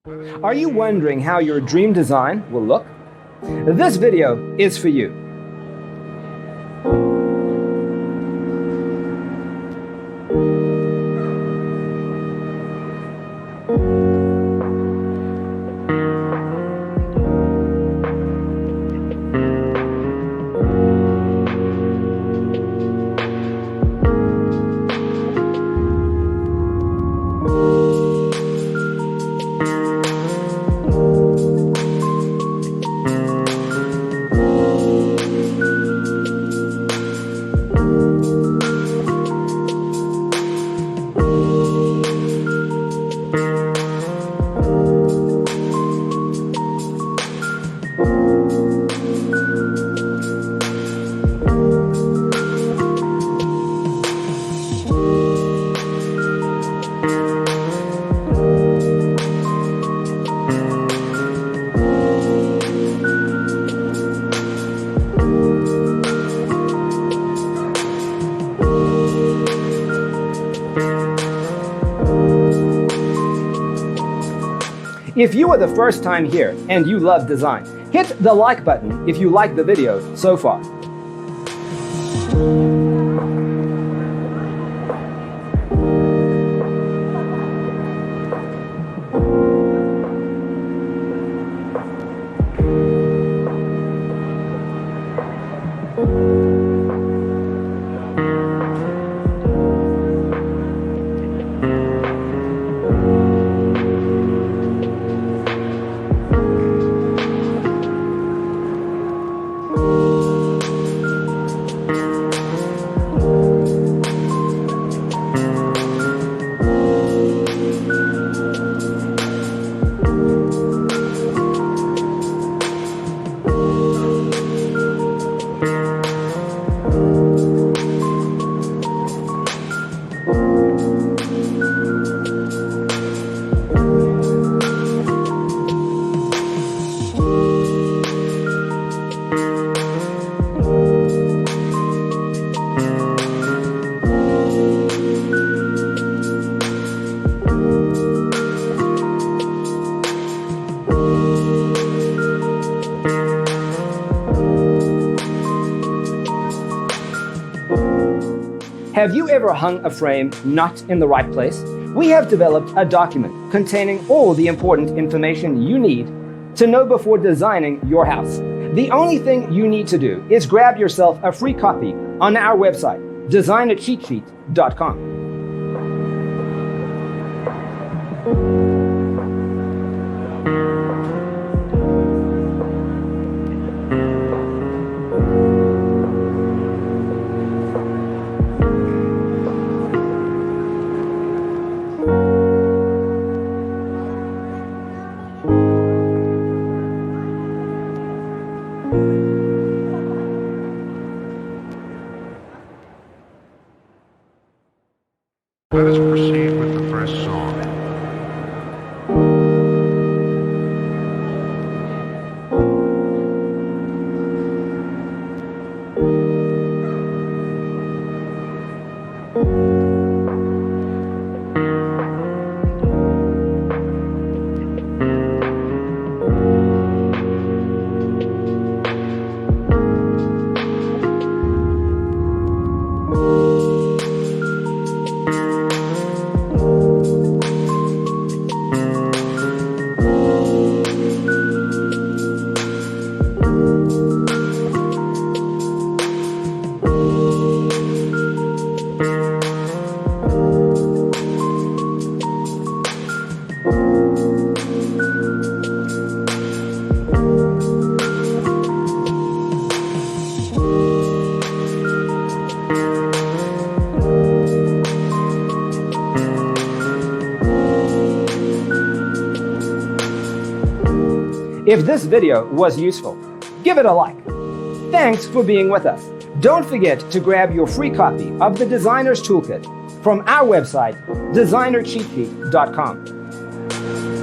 Are you wondering how your dream design will look? This video is for you. If you are the first time here and you love design, hit the like button if you like the video so far. Have you ever hung a frame not in the right place? We have developed a document containing all the important information you need to know before designing your house. The only thing you need to do is grab yourself a free copy on our website, designercheatsheet.com. Let us proceed with the first song. If this video was useful, give it a like. Thanks for being with us. Don't forget to grab your free copy of the Designer's Toolkit from our website, designercheatsheet.com.